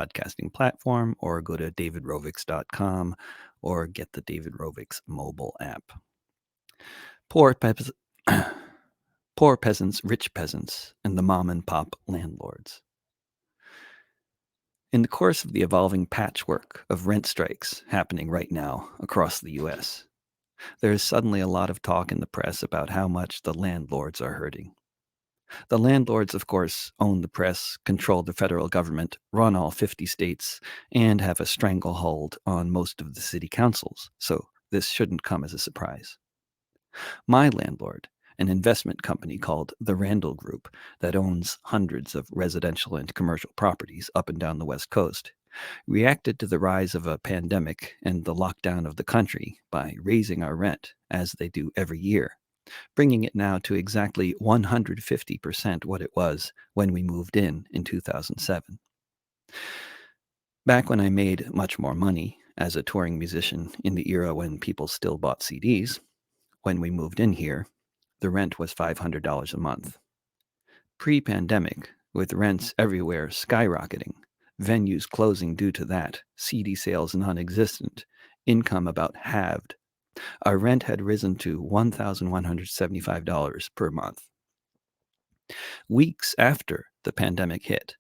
podcasting platform, or go to davidrovics.com or get the David Rovics mobile app. Poor, peas- Poor peasants, rich peasants, and the mom and pop landlords. In the course of the evolving patchwork of rent strikes happening right now across the U.S., there is suddenly a lot of talk in the press about how much the landlords are hurting. The landlords, of course, own the press, control the federal government, run all 50 states, and have a stranglehold on most of the city councils, so this shouldn't come as a surprise. My landlord, an investment company called the Randall Group that owns hundreds of residential and commercial properties up and down the West Coast, reacted to the rise of a pandemic and the lockdown of the country by raising our rent, as they do every year, bringing it now to exactly 150% what it was when we moved in 2007. Back when I made much more money as a touring musician in the era when people still bought CDs, when we moved in here, the rent was $500 a month. Pre-pandemic, with rents everywhere skyrocketing, venues closing due to that, CD sales non-existent, income about halved, our rent had risen to $1,175 per month. Weeks after the pandemic hit,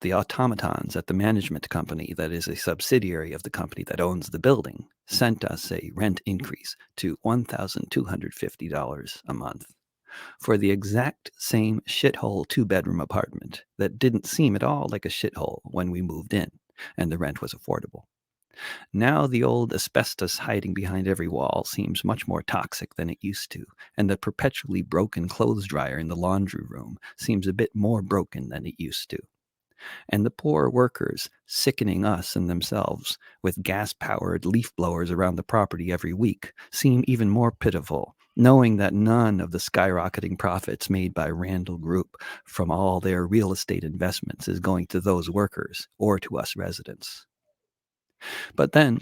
the automatons at the management company that is a subsidiary of the company that owns the building sent us a rent increase to $1,250 a month for the exact same shithole two-bedroom apartment that didn't seem at all like a shithole when we moved in, and the rent was affordable. Now the old asbestos hiding behind every wall seems much more toxic than it used to, and the perpetually broken clothes dryer in the laundry room seems a bit more broken than it used to. And the poor workers sickening us and themselves with gas-powered leaf blowers around the property every week seem even more pitiful, knowing that none of the skyrocketing profits made by Randall Group from all their real estate investments is going to those workers or to us residents. But then,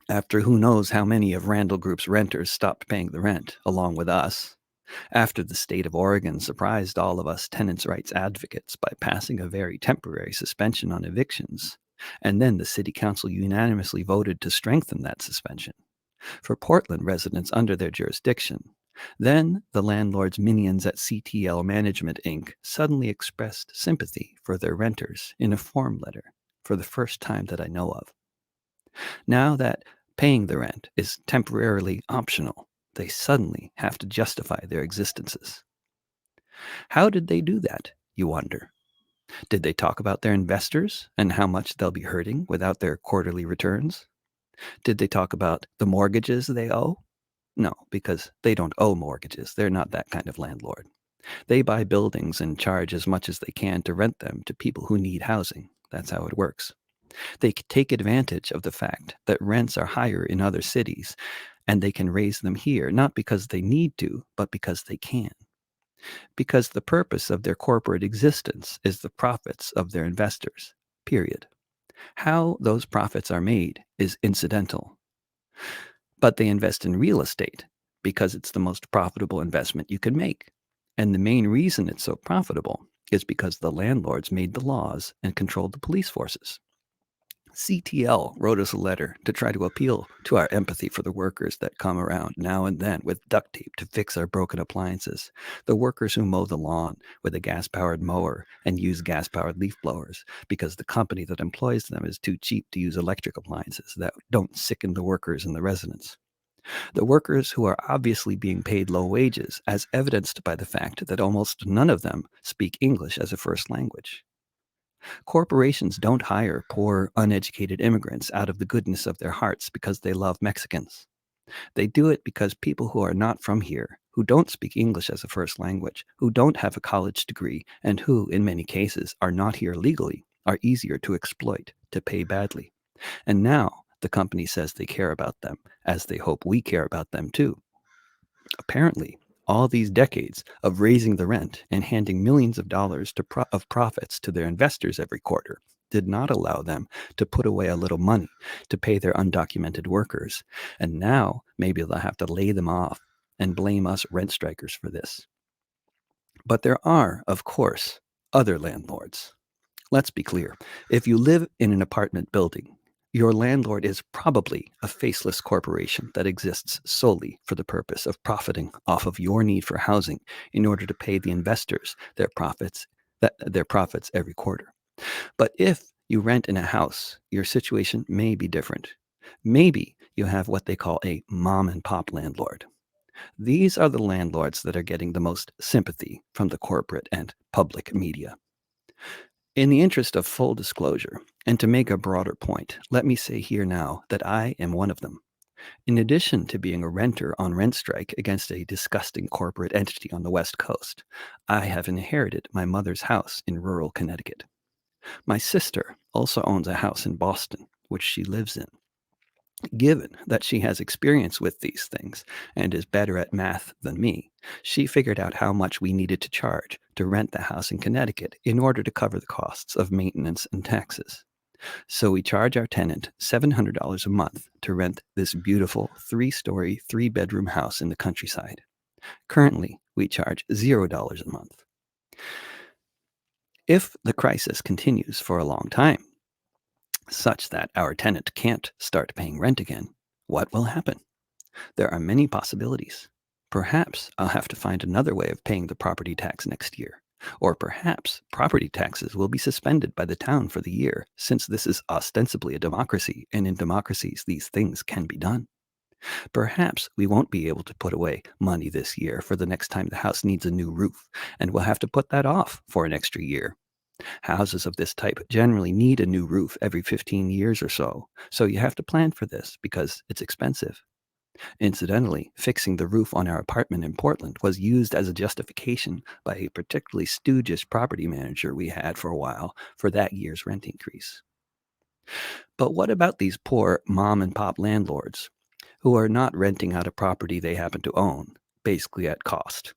after who knows how many of Randall Group's renters stopped paying the rent, along with us, after the state of Oregon surprised all of us tenants' rights advocates by passing a very temporary suspension on evictions, and then the city council unanimously voted to strengthen that suspension for Portland residents under their jurisdiction, then the landlord's minions at CTL Management Inc. suddenly expressed sympathy for their renters in a form letter for the first time that I know of. Now that paying the rent is temporarily optional, they suddenly have to justify their existences. How did they do that, you wonder? Did they talk about their investors and how much they'll be hurting without their quarterly returns? Did they talk about the mortgages they owe? No, because they don't owe mortgages. They're not that kind of landlord. They buy buildings and charge as much as they can to rent them to people who need housing. That's how it works. They take advantage of the fact that rents are higher in other cities, and they can raise them here, not because they need to, but because they can. Because the purpose of their corporate existence is the profits of their investors, period. How those profits are made is incidental. But they invest in real estate because it's the most profitable investment you can make. And the main reason it's so profitable is because the landlords made the laws and controlled the police forces. CTL wrote us a letter to try to appeal to our empathy for the workers that come around now and then with duct tape to fix our broken appliances, the workers who mow the lawn with a gas-powered mower and use gas-powered leaf blowers because the company that employs them is too cheap to use electric appliances that don't sicken the workers and the residents. The workers who are obviously being paid low wages, as evidenced by the fact that almost none of them speak English as a first language. Corporations don't hire poor, uneducated immigrants out of the goodness of their hearts because they love Mexicans. They do it because people who are not from here, who don't speak English as a first language, who don't have a college degree, and who, in many cases, are not here legally, are easier to exploit, to pay badly. And now the company says they care about them, as they hope we care about them too. Apparently, all these decades of raising the rent and handing millions of dollars of profits to their investors every quarter did not allow them to put away a little money to pay their undocumented workers. And now maybe they'll have to lay them off and blame us rent strikers for this. But there are, of course, other landlords. Let's be clear. If you live in an apartment building, your landlord is probably a faceless corporation that exists solely for the purpose of profiting off of your need for housing in order to pay the investors their profits every quarter. But if you rent in a house, your situation may be different. Maybe you have what they call a mom and pop landlord. These are the landlords that are getting the most sympathy from the corporate and public media. In the interest of full disclosure, and to make a broader point, let me say here now that I am one of them. In addition to being a renter on rent strike against a disgusting corporate entity on the West Coast, I have inherited my mother's house in rural Connecticut. My sister also owns a house in Boston, which she lives in. Given that she has experience with these things and is better at math than me, she figured out how much we needed to charge to rent the house in Connecticut in order to cover the costs of maintenance and taxes. So we charge our tenant $700 a month to rent this beautiful 3-story, 3-bedroom house in the countryside. Currently, we charge $0 a month. If the crisis continues for a long time, such that our tenant can't start paying rent again, what will happen? There are many possibilities. Perhaps I'll have to find another way of paying the property tax next year. Or perhaps property taxes will be suspended by the town for the year, since this is ostensibly a democracy, and in democracies these things can be done. Perhaps we won't be able to put away money this year for the next time the house needs a new roof, and we'll have to put that off for an extra year. Houses of this type generally need a new roof every 15 years or so you have to plan for this because it's expensive. Incidentally, fixing the roof on our apartment in Portland was used as a justification by a particularly stoogish property manager we had for a while for that year's rent increase. But what about these poor mom and pop landlords who are not renting out a property they happen to own, basically at cost?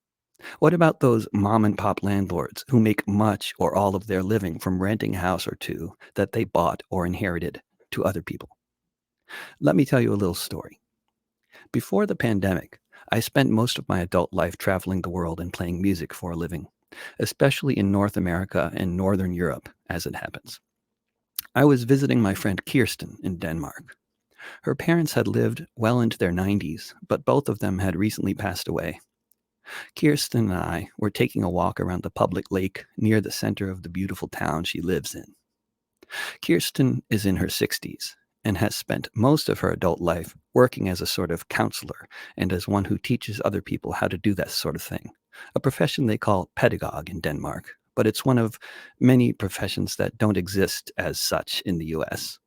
What about those mom and pop landlords who make much or all of their living from renting a house or two that they bought or inherited to other people? Let me tell you a little story. Before the pandemic, I spent most of my adult life traveling the world and playing music for a living, especially in North America and Northern Europe, as it happens. I was visiting my friend Kirsten in Denmark. Her parents had lived well into their 90s, but both of them had recently passed away. Kirsten and I were taking a walk around the public lake near the center of the beautiful town she lives in. Kirsten is in her 60s and has spent most of her adult life working as a sort of counselor and as one who teaches other people how to do that sort of thing, a profession they call pedagogue in Denmark, but it's one of many professions that don't exist as such in the US.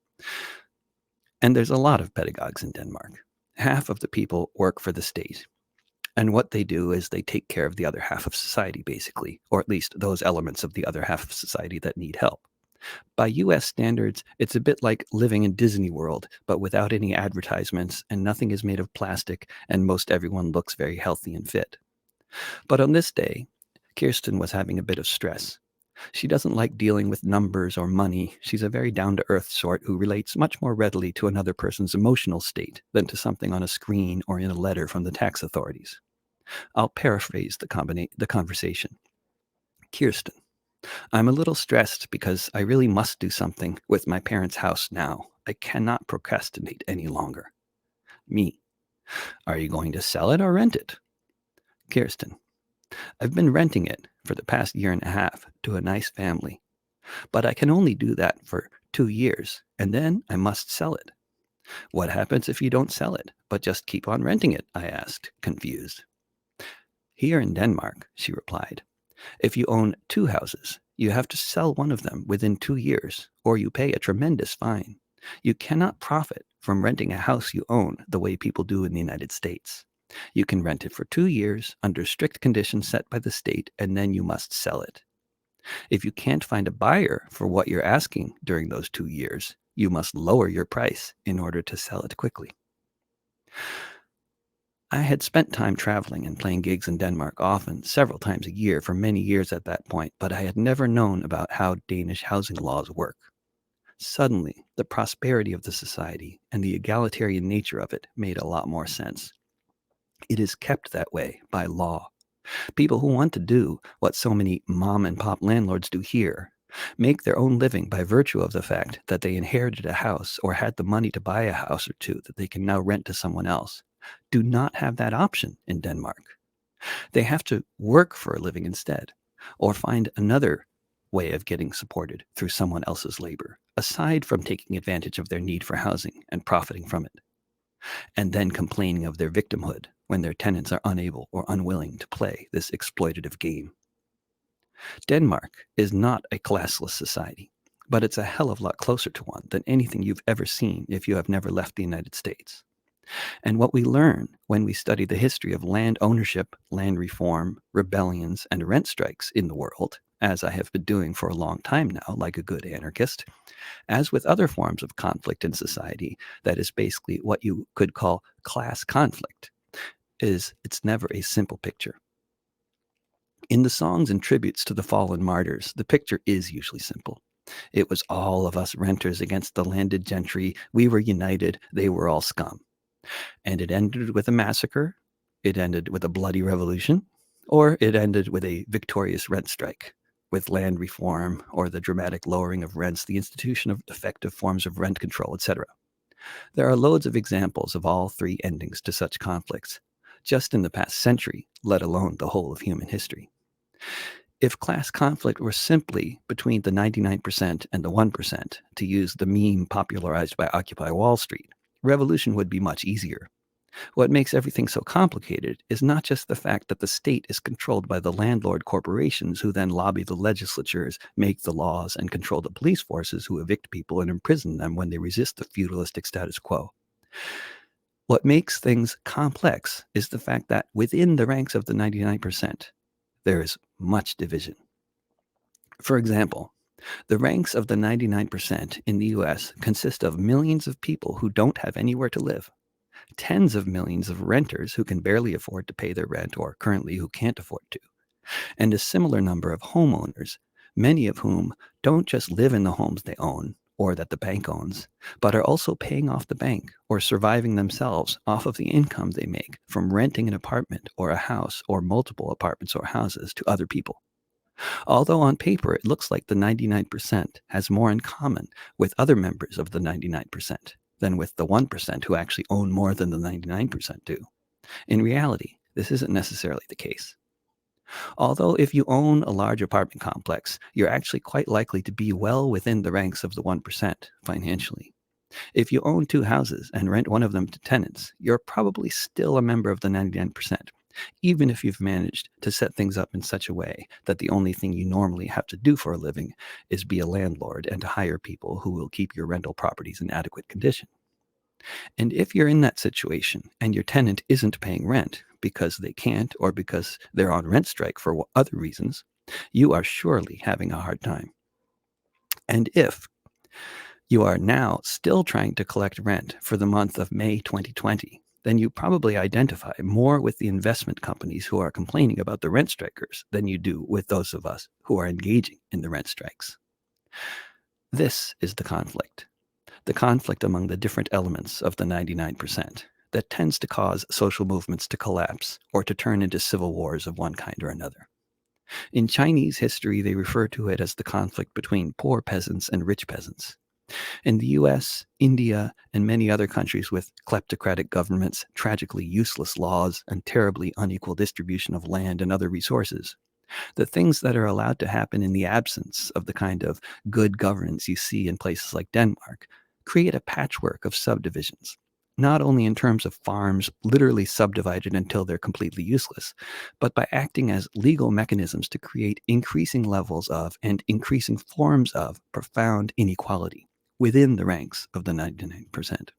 And there's a lot of pedagogues in Denmark. Half of the people work for the state. And what they do is they take care of the other half of society, basically, or at least those elements of the other half of society that need help. By US standards, it's a bit like living in Disney World, but without any advertisements, and nothing is made of plastic, and most everyone looks very healthy and fit. But on this day, Kirsten was having a bit of stress. She doesn't like dealing with numbers or money. She's a very down to earth sort who relates much more readily to another person's emotional state than to something on a screen or in a letter from the tax authorities. I'll paraphrase the conversation. Kirsten, I'm a little stressed because I really must do something with my parents' house now. I cannot procrastinate any longer. Me, are you going to sell it or rent it? Kirsten, I've been renting it for the past year and a half to a nice family, but I can only do that for 2 years, and then I must sell it. What happens if you don't sell it, but just keep on renting it? I asked, confused. Here in Denmark, she replied, if you own 2 houses, you have to sell one of them within 2 years, or you pay a tremendous fine. You cannot profit from renting a house you own the way people do in the United States. You can rent it for 2 years under strict conditions set by the state, and then you must sell it. If you can't find a buyer for what you're asking during those 2 years, you must lower your price in order to sell it quickly. I had spent time traveling and playing gigs in Denmark often, several times a year for many years at that point, but I had never known about how Danish housing laws work. Suddenly, the prosperity of the society and the egalitarian nature of it made a lot more sense. It is kept that way by law. People who want to do what so many mom and pop landlords do here make their own living by virtue of the fact that they inherited a house or had the money to buy a house or two that they can now rent to someone else, do not have that option in Denmark. They have to work for a living instead, or find another way of getting supported through someone else's labor, aside from taking advantage of their need for housing and profiting from it, and then complaining of their victimhood when their tenants are unable or unwilling to play this exploitative game. Denmark is not a classless society, but it's a hell of a lot closer to one than anything you've ever seen if you have never left the United States. And what we learn when we study the history of land ownership, land reform, rebellions, and rent strikes in the world, as I have been doing for a long time now, like a good anarchist, as with other forms of conflict in society, that is basically what you could call class conflict, is it's never a simple picture. In the songs and tributes to the fallen martyrs, the picture is usually simple. It was all of us renters against the landed gentry. We were united. They were all scum. And it ended with a massacre. It ended with a bloody revolution. Or it ended with a victorious rent strike, with land reform or the dramatic lowering of rents, the institution of effective forms of rent control, etc. There are loads of examples of all three endings to such conflicts, just in the past century, let alone the whole of human history. If class conflict were simply between the 99% and the 1%, to use the meme popularized by Occupy Wall Street, revolution would be much easier. What makes everything so complicated is not just the fact that the state is controlled by the landlord corporations who then lobby the legislatures, make the laws, and control the police forces who evict people and imprison them when they resist the feudalistic status quo. What makes things complex is the fact that within the ranks of the 99%, there is much division. For example, the ranks of the 99% in the US consist of millions of people who don't have anywhere to live, tens of millions of renters who can barely afford to pay their rent or currently who can't afford to, and a similar number of homeowners, many of whom don't just live in the homes they own or that the bank owns, but are also paying off the bank or surviving themselves off of the income they make from renting an apartment or a house or multiple apartments or houses to other people. Although on paper it looks like the 99% has more in common with other members of the 99% than with the 1% who actually own more than the 99% do. In reality, this isn't necessarily the case. Although if you own a large apartment complex, you're actually quite likely to be well within the ranks of the 1% financially. If you own two houses and rent one of them to tenants, you're probably still a member of the 99%, even if you've managed to set things up in such a way that the only thing you normally have to do for a living is be a landlord and to hire people who will keep your rental properties in adequate condition. And if you're in that situation and your tenant isn't paying rent because they can't or because they're on rent strike for other reasons, you are surely having a hard time. And if you are now still trying to collect rent for the month of May 2020, then you probably identify more with the investment companies who are complaining about the rent strikers than you do with those of us who are engaging in the rent strikes. This is the conflict among the different elements of the 99% that tends to cause social movements to collapse or to turn into civil wars of one kind or another. In Chinese history, they refer to it as the conflict between poor peasants and rich peasants. In the US, India, and many other countries with kleptocratic governments, tragically useless laws, and terribly unequal distribution of land and other resources, the things that are allowed to happen in the absence of the kind of good governance you see in places like Denmark create a patchwork of subdivisions, not only in terms of farms literally subdivided until they're completely useless, but by acting as legal mechanisms to create increasing levels of and increasing forms of profound inequality within the ranks of the 99%.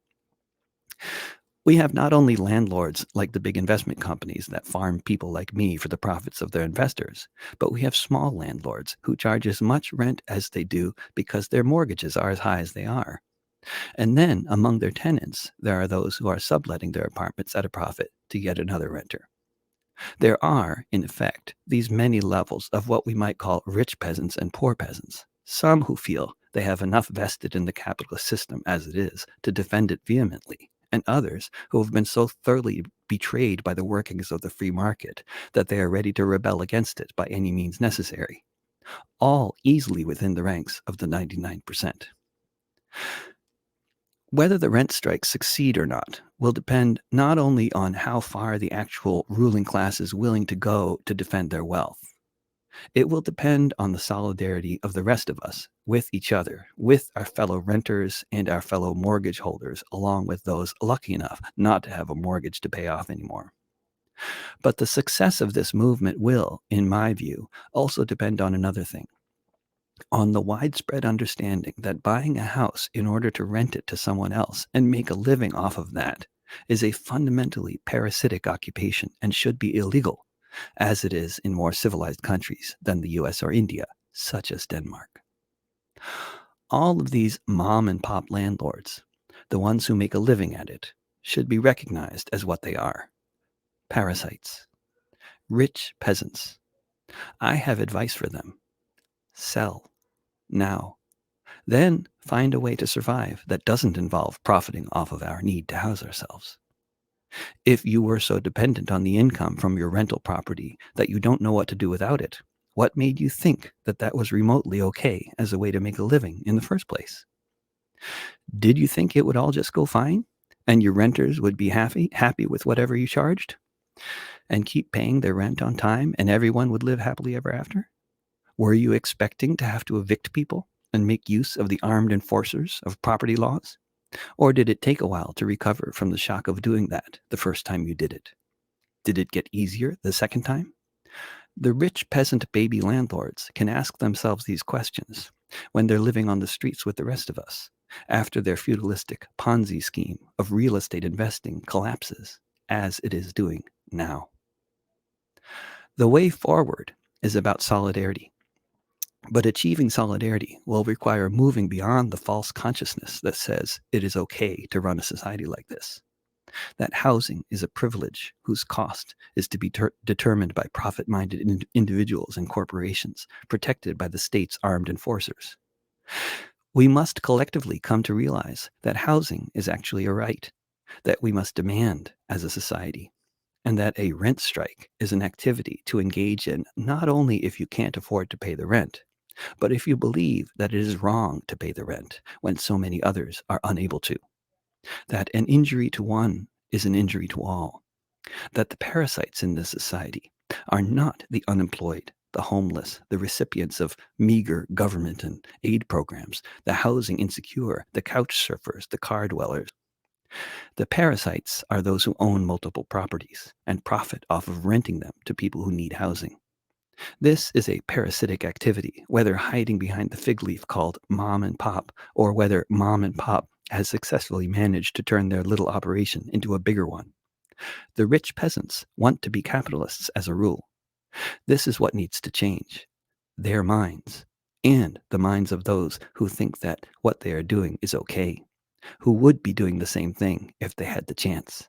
We have not only landlords like the big investment companies that farm people like me for the profits of their investors, but we have small landlords who charge as much rent as they do because their mortgages are as high as they are. And then among their tenants, there are those who are subletting their apartments at a profit to yet another renter. There are, in effect, these many levels of what we might call rich peasants and poor peasants. Some who feel they have enough vested in the capitalist system as it is to defend it vehemently, and others who have been so thoroughly betrayed by the workings of the free market that they are ready to rebel against it by any means necessary. all easily within the ranks of the 99%. Whether the rent strikes succeed or not will depend not only on how far the actual ruling class is willing to go to defend their wealth. It will depend on the solidarity of the rest of us with each other, with our fellow renters and our fellow mortgage holders, along with those lucky enough not to have a mortgage to pay off anymore. But the success of this movement will, in my view, also depend on another thing, on the widespread understanding that buying a house in order to rent it to someone else and make a living off of that is a fundamentally parasitic occupation and should be illegal, as it is in more civilized countries than the US or India, such as Denmark. All of these mom and pop landlords, the ones who make a living at it, should be recognized as what they are: parasites, rich peasants. I have advice for them: sell now. Then find a way to survive that doesn't involve profiting off of our need to house ourselves. If you were so dependent on the income from your rental property that you don't know what to do without it, what made you think that that was remotely okay as a way to make a living in the first place? Did you think it would all just go fine and your renters would be happy with whatever you charged and keep paying their rent on time and everyone would live happily ever after? Were you expecting to have to evict people and make use of the armed enforcers of property laws? Or did it take a while to recover from the shock of doing that the first time you did it? Did it get easier the second time? The rich peasant baby landlords can ask themselves these questions when they're living on the streets with the rest of us, after their feudalistic Ponzi scheme of real estate investing collapses, as it is doing now. The way forward is about solidarity. But achieving solidarity will require moving beyond the false consciousness that says it is okay to run a society like this, that housing is a privilege whose cost is to be determined by profit-minded individuals and corporations protected by the state's armed enforcers. We must collectively come to realize that housing is actually a right that we must demand as a society, and that a rent strike is an activity to engage in not only if you can't afford to pay the rent, but if you believe that it is wrong to pay the rent when so many others are unable to, that an injury to one is an injury to all, that the parasites in this society are not the unemployed, the homeless, the recipients of meager government and aid programs, the housing insecure, the couch surfers, the car dwellers. The parasites are those who own multiple properties and profit off of renting them to people who need housing. This is a parasitic activity, whether hiding behind the fig leaf called mom and pop, or whether mom and pop has successfully managed to turn their little operation into a bigger one. The rich peasants want to be capitalists as a rule. This is what needs to change: their minds, and the minds of those who think that what they are doing is okay, who would be doing the same thing if they had the chance.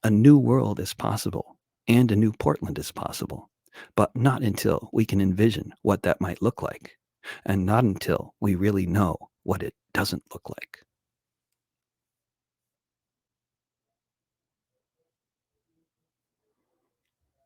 A new world is possible, and a new Portland is possible, but not until we can envision what that might look like, and not until we really know what it doesn't look like.